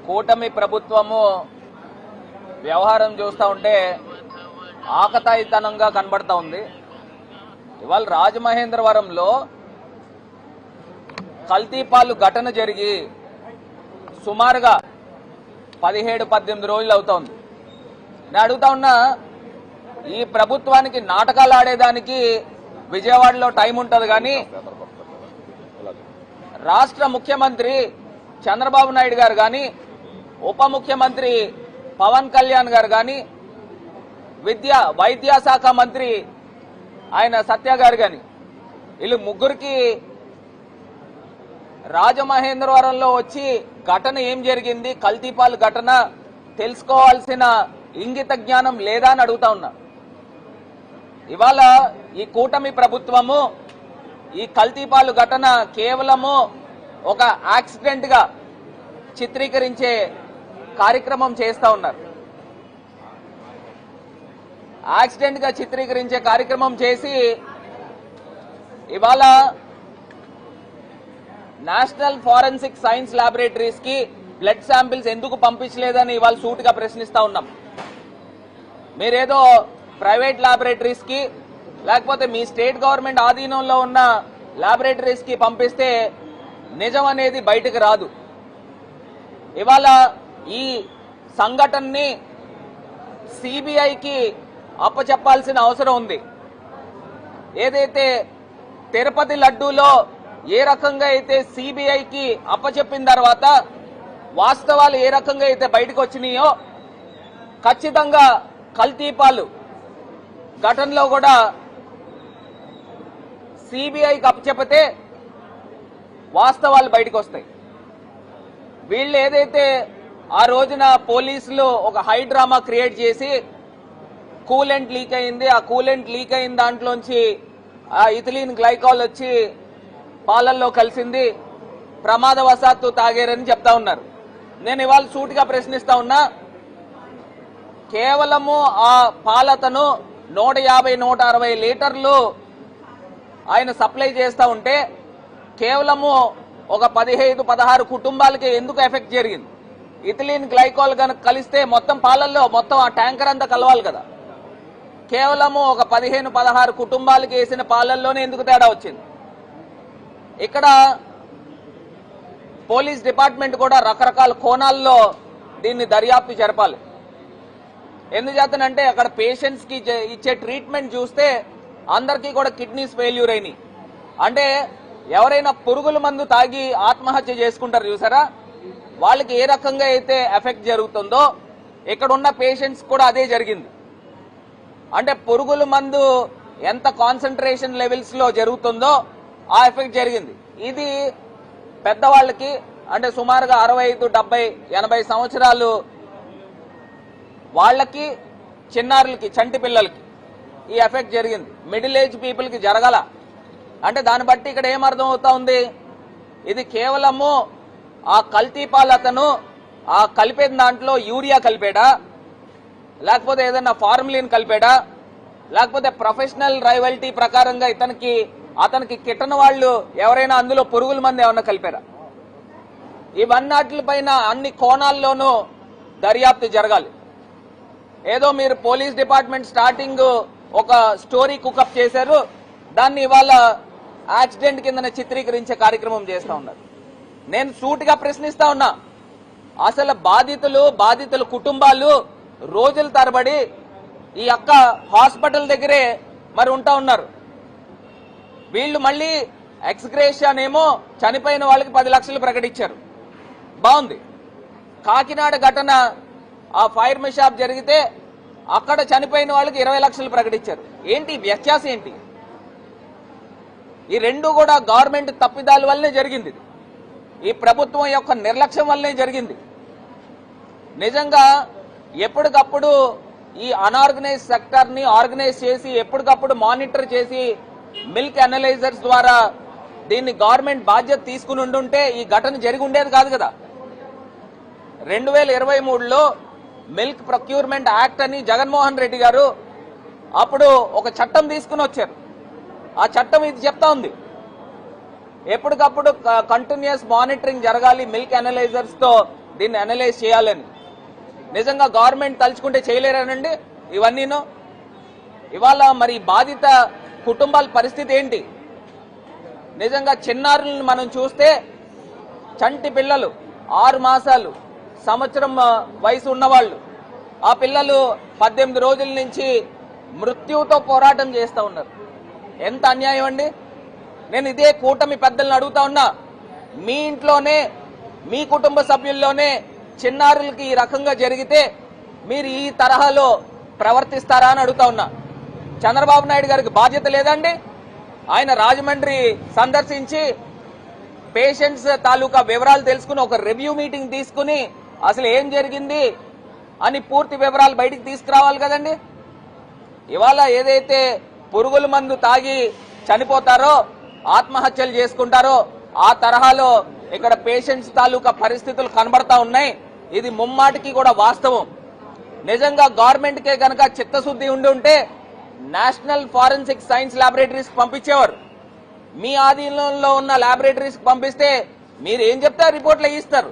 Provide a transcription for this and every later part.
కూటమి ప్రభుత్వము వ్యవహారం చూస్తూ ఉంటే ఆకతాయితనంగా కనబడతా ఉంది. ఇవాళ రాజమహేంద్రవరంలో కల్తీపాలు ఘటన జరిగి సుమారుగా 17-18 రోజులు అవుతోంది. నేను అడుగుతా ఉన్నా, ఈ ప్రభుత్వానికి నాటకాలు ఆడేదానికి విజయవాడలో టైం ఉంటుంది, కానీ రాష్ట్ర ముఖ్యమంత్రి చంద్రబాబు నాయుడు గారు కానీ, ఉప ముఖ్యమంత్రి పవన్ కళ్యాణ్ గారు కానీ, వైద్యశాఖ మంత్రి ఆయన సత్య గారు కానీ, వీళ్ళు ముగ్గురికి రాజమహేంద్రవరంలో వచ్చి ఘటన ఏం జరిగింది, కల్తీపాలు ఘటన తెలుసుకోవాల్సిన ఇంగిత జ్ఞానం లేదా అని అడుగుతా ఉన్నా. ఇవాళ ఈ కూటమి ప్రభుత్వము ఈ కల్తీపాలు ఘటన కేవలము ఒక యాక్సిడెంట్ గా చిత్రీకరించే కార్యక్రమం చేస్తా ఉన్నారు. యాక్సిడెంట్ గా చిత్రీకరించే కార్యక్రమం చేసి ఇవాళ నేషనల్ ఫారెన్సిక్ సైన్స్ ల్యాబొరేటరీస్ కి బ్లడ్ శాంపిల్స్ ఎందుకు పంపించలేదని ఇవాళ సూటిగా ప్రశ్నిస్తా ఉన్నాం. మీరేదో ప్రైవేట్ ల్యాబొరేటరీస్ కి లేకపోతే మీ స్టేట్ గవర్నమెంట్ ఆధీనంలో ఉన్న ల్యాబొరేటరీస్ కి పంపిస్తే నిజం అనేది బయటకు రాదు. ఇవాళ ఈ సంఘటనని సిబిఐకి అప్పచెప్పాల్సిన అవసరం ఉంది. ఏదైతే తిరుపతి లడ్డూలో ఏ రకంగా అయితే సిబిఐకి అప్పచెప్పిన తర్వాత వాస్తవాలు ఏ రకంగా అయితే బయటకు వచ్చినాయో, ఖచ్చితంగా కల్తీపాలు ఘటనలో కూడా సిబిఐకి అప్పచెప్పితే వాస్తవాలు బయటకు వస్తాయి. వీళ్ళు ఏదైతే ఆ రోజున పోలీసులు ఒక హై డ్రామా క్రియేట్ చేసి కూలెంట్ లీక్ అయింది, ఆ కూలెంట్ లీక్ అయిన దాంట్లోంచి ఆ ఇథిలీన్ గ్లైకాల్ వచ్చి పాలల్లో కలిసింది, ప్రమాదవశాత్తు తాగారని చెప్తా ఉన్నారు. నేను ఇవాళ సూటిగా ప్రశ్నిస్తా ఉన్నా, కేవలము ఆ పాలతను 150-160 లీటర్లు ఆయన సప్లై చేస్తూ ఉంటే కేవలము ఒక 15-16 కుటుంబాలకి ఎందుకు ఎఫెక్ట్ జరిగింది? ఇథిలీన్ గ్లైకాల్ కనుక కలిస్తే మొత్తం పాలల్లో మొత్తం ఆ ట్యాంకర్ అంతా కలవాలి కదా. కేవలము ఒక 15-16 కుటుంబాలకి వేసిన పాలల్లోనే ఎందుకు తేడా వచ్చింది? ఇక్కడ పోలీస్ డిపార్ట్మెంట్ కూడా రకరకాల కోణాల్లో దీన్ని దర్యాప్తు జరపాలి. ఎందుచేతనంటే అక్కడ పేషెంట్స్ కి ఇచ్చే ట్రీట్మెంట్ చూస్తే అందరికీ కూడా కిడ్నీస్ ఫెయిల్యూర్ అయినాయి. అంటే ఎవరైనా పురుగుల మందు తాగి ఆత్మహత్య చేసుకుంటారు చూసారా, వాళ్ళకి ఏ రకంగా అయితే ఎఫెక్ట్ జరుగుతుందో ఇక్కడ ఉన్న పేషెంట్స్ కూడా అదే జరిగింది. అంటే పురుగుల మందు ఎంత కాన్సన్ట్రేషన్ లెవెల్స్ లో జరుగుతుందో ఆ ఎఫెక్ట్ జరిగింది. ఇది పెద్దవాళ్ళకి, అంటే సుమారుగా 65, 70, 80 సంవత్సరాలు వాళ్ళకి, చిన్నారులకి, చంటి పిల్లలకి ఈ ఎఫెక్ట్ జరిగింది. మిడిల్ ఏజ్ పీపుల్ కి జరగల. అంటే దాన్ని బట్టి ఇక్కడ ఏమర్థం అవుతా ఉంది, ఇది కేవలము ఆ కల్తీపాలు అతను ఆ కలిపేది దాంట్లో యూరియా కలిపాడా, లేకపోతే ఏదైనా ఫార్ములిన్ కలిపాడా, లేకపోతే ప్రొఫెషనల్ రైవల్టీ ప్రకారంగా అతనికి కిట్టన వాళ్ళు ఎవరైనా అందులో పురుగుల మంది ఏమన్నా కలిపారా? ఇవన్నిటిపైన అన్ని కోణాల్లోనూ దర్యాప్తు జరగాలి. ఏదో మీరు పోలీస్ డిపార్ట్మెంట్ స్టార్టింగ్ ఒక స్టోరీ కుకప్ చేశారు, దాన్ని ఇవాళ యాక్సిడెంట్ కింద చిత్రీకరించే కార్యక్రమం చేస్తా ఉన్నారు. నేను సూటిగా ప్రశ్నిస్తా ఉన్నా, అసలు బాధితుల కుటుంబాలు రోజుల తరబడి ఈ అక్క హాస్పిటల్ దగ్గరే మరి ఉంటా ఉన్నారు. వీళ్ళు మళ్ళీ ఎక్స్గ్రేషనేమో చనిపోయిన వాళ్ళకి 10 లక్షలు ప్రకటించారు. బాగుంది. కాకినాడ ఘటన ఆ ఫైర్ మిషాప్ జరిగితే అక్కడ చనిపోయిన వాళ్ళకి 20 లక్షలు ప్రకటించారు. ఏంటి వ్యత్యాసం ఏంటి? ఈ రెండు కూడా గవర్నమెంట్ తప్పిదాల వల్లనే జరిగింది. ఈ ప్రభుత్వం యొక్క నిర్లక్ష్యం వల్లనే జరిగింది. నిజంగా ఎప్పటికప్పుడు ఈ అనార్గనైజ్ సెక్టర్ ని ఆర్గనైజ్ చేసి ఎప్పటికప్పుడు మానిటర్ చేసి మిల్క్ అనలైజర్స్ ద్వారా దీన్ని గవర్నమెంట్ బాధ్యత తీసుకుని ఉండుంటే ఈ ఘటన జరిగి ఉండేది కాదు కదా. 2023లో మిల్క్ ప్రొక్యూర్మెంట్ యాక్ట్ అని జగన్మోహన్ రెడ్డి గారు అప్పుడు ఒక చట్టం తీసుకుని వచ్చారు. ఆ చట్టం ఇది చెప్తా ఉంది, ఎప్పటికప్పుడు కంటిన్యూస్ మానిటరింగ్ జరగాలి, మిల్క్ అనలైజర్స్ తో దీన్ని అనలైజ్ చేయాలని. నిజంగా గవర్నమెంట్ తలుచుకుంటే చేయలేరానండి ఇవన్నీను? ఇవాళ మరి బాధిత కుటుంబాల పరిస్థితి ఏంటి? నిజంగా చిన్నారులను మనం చూస్తే చంటి పిల్లలు 6 మాసాలు సంవత్సరం వయసు ఉన్నవాళ్ళు, ఆ పిల్లలు 18 రోజుల నుంచి మృత్యువుతో పోరాటం చేస్తూ ఉన్నారు. ఎంత అన్యాయం అండి! నేను ఇదే కూటమి పెద్దలను అడుగుతా ఉన్నా, మీ ఇంట్లోనే మీ కుటుంబ సభ్యుల్లోనే చిన్నారులకి ఈ రకంగా జరిగితే మీరు ఈ తరహాలో ప్రవర్తిస్తారా అని అడుగుతా ఉన్నా. చంద్రబాబు నాయుడు గారికి బాధ్యత లేదండి? ఆయన రాజమండ్రి సందర్శించి పేషెంట్స్ తాలూకా వివరాలు తెలుసుకుని ఒక రివ్యూ మీటింగ్ తీసుకుని అసలు ఏం జరిగింది అని పూర్తి వివరాలు బయటికి తీసుకురావాలి కదండి. ఇవాళ ఏదైతే పురుగుల మందు తాగి చనిపోతారో, ఆత్మహత్యలు చేసుకుంటారో, ఆ తరహాలో ఇక్కడ పేషెంట్స్ తాలూకా పరిస్థితులు కనబడతా ఉన్నాయి. ఇది ముమ్మాటికి కూడా వాస్తవం. నిజంగా గవర్నమెంట్కే కనుక చిత్తశుద్ధి ఉండి ఉంటే నేషనల్ ఫారెన్సిక్ సైన్స్ ల్యాబొరేటరీస్ పంపించేవారు. మీ ఆధీనంలో ఉన్న ల్యాబొరేటరీస్ పంపిస్తే మీరు ఏం చెప్తే రిపోర్ట్లు ఇస్తారు.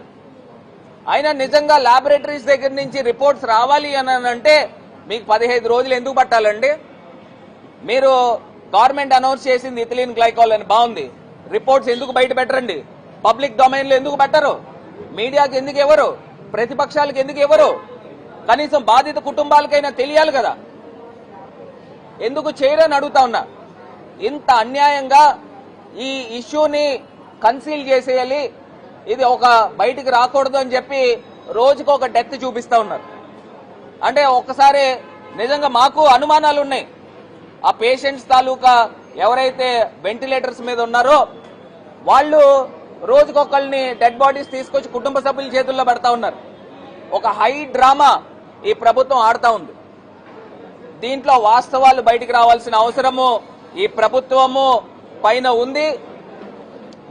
అయినా నిజంగా ల్యాబొరేటరీస్ దగ్గర నుంచి రిపోర్ట్స్ రావాలి అని అంటే మీకు 15 రోజులు ఎందుకు పట్టాలండి? మీరు గవర్నమెంట్ అనౌన్స్ చేసింది ఇథిలీన్ గ్లైకాల్ అని బాగుంది, రిపోర్ట్స్ ఎందుకు బయట పెట్టరండి? పబ్లిక్ డొమైన్లో ఎందుకు పెట్టరు? మీడియాకి ఎందుకు ఇవ్వరు? ప్రతిపక్షాలకు ఎందుకు ఇవ్వరు? కనీసం బాధిత కుటుంబాలకైనా తెలియాలి కదా, ఎందుకు చేయరని అడుగుతా ఉన్నా. ఇంత అన్యాయంగా ఈ ఇష్యూని కన్సీల్ చేసేయాలి, ఇది ఒక బయటికి రాకూడదు అని చెప్పి రోజుకు ఒక డెత్ చూపిస్తా ఉన్నారు. అంటే ఒక్కసారి నిజంగా మాకు అనుమానాలు ఉన్నాయి. ఆ పేషెంట్స్ తాలూకా ఎవరైతే వెంటిలేటర్స్ మీద ఉన్నారో వాళ్ళు రోజుకొకళ్ళని డెడ్ బాడీస్ తీసుకొచ్చి కుటుంబ సభ్యుల చేతుల్లో పెడతా ఉన్నారు. ఒక హై డ్రామా ఈ ప్రభుత్వం ఆడుతా ఉంది. దీంట్లో వాస్తవాలు బయటికి రావాల్సిన అవసరము ఈ ప్రభుత్వము పైన ఉంది.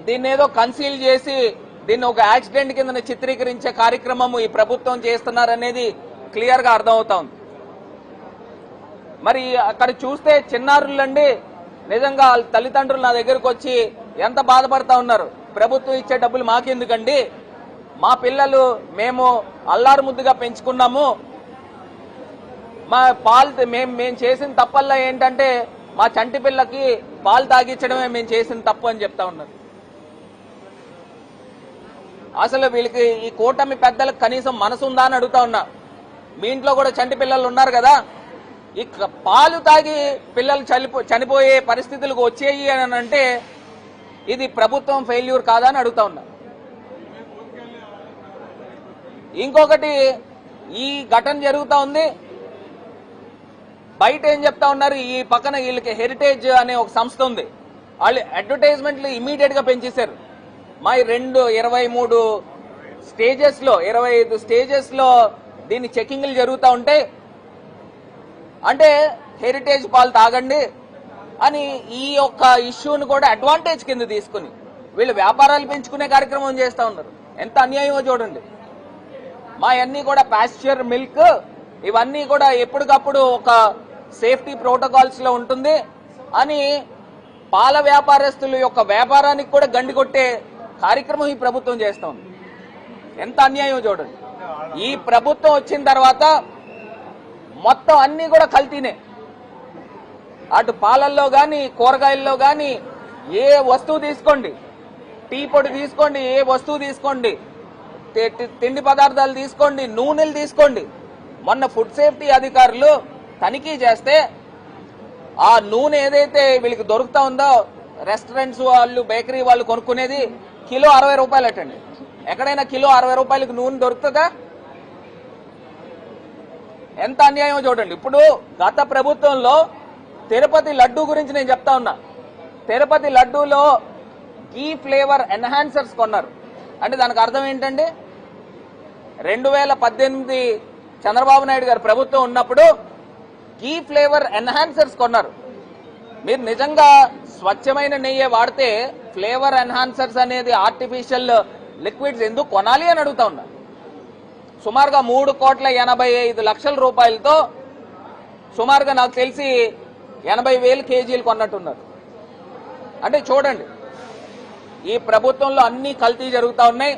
దీన్ని ఏదో కన్సీల్ చేసి దీన్ని ఒక యాక్సిడెంట్ కింద చిత్రీకరించే కార్యక్రమము ఈ ప్రభుత్వం చేస్తున్నారనేది క్లియర్ గా అర్థమవుతా ఉంది. మరి అక్కడ చూస్తే చిన్నారులండి నిజంగా తల్లిదండ్రులు నా దగ్గరకు వచ్చి ఎంత బాధపడతా ఉన్నారు. ప్రభుత్వం ఇచ్చే డబ్బులు మాకెందుకండి, మా పిల్లలు మేము అల్లారు ముద్దుగా పెంచుకున్నాము, మా పాలు మేము చేసిన తప్పల్లా ఏంటంటే మా చంటి పిల్లకి పాలు తాగించడమే మేము చేసిన తప్పు అని చెప్తా ఉన్నారు. అసలు వీళ్ళకి ఈ కూటమి పెద్దలకు కనీసం మనసు ఉందా అని అడుగుతా ఉన్నా. మీ ఇంట్లో కూడా చంటి పిల్లలు ఉన్నారు కదా, ఈ పాలు తాగి పిల్లలు చనిపోయే పరిస్థితులకు వచ్చేయి అని అంటే ఇది ప్రభుత్వం ఫెయిల్యూర్ కాదా అని అడుగుతా ఉన్నా. ఇంకొకటి, ఈ ఘటన జరుగుతూ ఉంది, బయట ఏం చెప్తా ఉన్నారు, ఈ పక్కన వీళ్ళకి హెరిటేజ్ అనే ఒక సంస్థ ఉంది, వాళ్ళు అడ్వర్టైజ్మెంట్లు ఇమీడియట్ గా పెంచేశారు. మా 23 స్టేజెస్ లో 25 స్టేజెస్ లో దీన్ని చెకింగ్లు జరుగుతూ ఉంటే అంటే హెరిటేజ్ పాలు తాగండి అని ఈ యొక్క ఇష్యూను కూడా అడ్వాంటేజ్ కింద తీసుకుని వీళ్ళు వ్యాపారాలు పెంచుకునే కార్యక్రమం చేస్తూ ఉన్నారు. ఎంత అన్యాయమో చూడండి. మా అన్నీ కూడా పాస్చర్ మిల్క్ ఇవన్నీ కూడా ఎప్పటికప్పుడు ఒక సేఫ్టీ ప్రోటోకాల్స్ లో ఉంటుంది అని పాల వ్యాపారస్తుల యొక్క వ్యాపారానికి కూడా గండి కొట్టే కార్యక్రమం ఈ ప్రభుత్వం చేస్తూ ఉంది. ఎంత అన్యాయం చూడండి. ఈ ప్రభుత్వం వచ్చిన తర్వాత మొత్తం అన్ని కూడా కల్తీనే. అటు పాలల్లో కానీ కూరగాయల్లో కానీ ఏ వస్తువు తీసుకోండి, టీ పొడి తీసుకోండి, ఏ వస్తువు తీసుకోండి, తిండి పదార్థాలు తీసుకోండి, నూనెలు తీసుకోండి. మొన్న ఫుడ్ సేఫ్టీ అధికారులు తనిఖీ చేస్తే ఆ నూనె ఏదైతే వీళ్ళకి దొరుకుతా ఉందో రెస్టారెంట్స్ వాళ్ళు బేకరీ వాళ్ళు కొనుక్కునేది కిలో 60 రూపాయలు అటండి. ఎక్కడైనా కిలో 60 రూపాయలకి నూనె దొరుకుతుందా? ఎంత అన్యాయమో చూడండి. ఇప్పుడు గత ప్రభుత్వంలో తిరుపతి లడ్డూ గురించి నేను చెప్తా ఉన్నా. తిరుపతి లడ్డూలో గీ ఫ్లేవర్ ఎన్హాన్సర్స్ కొన్నారు. అంటే దానికి అర్థం ఏంటండి, 2018 చంద్రబాబు నాయుడు గారు ప్రభుత్వం ఉన్నప్పుడు గీ ఫ్లేవర్ ఎన్హాన్సర్స్ కొన్నారు. మీరు నిజంగా స్వచ్ఛమైన నెయ్యి వాడితే ఫ్లేవర్ ఎన్హాన్సర్స్ అనేది ఆర్టిఫిషియల్ లిక్విడ్స్ ఎందుకు కొనాలి అని అడుగుతా ఉన్నా. సుమారుగా 3,85,00,000 రూపాయలతో సుమారుగా నాకు తెలిసి 80,000 కేజీలు కొన్నట్టున్నారు. అంటే చూడండి, ఈ ప్రభుత్వంలో అన్ని కల్తీ జరుగుతూ ఉన్నాయి.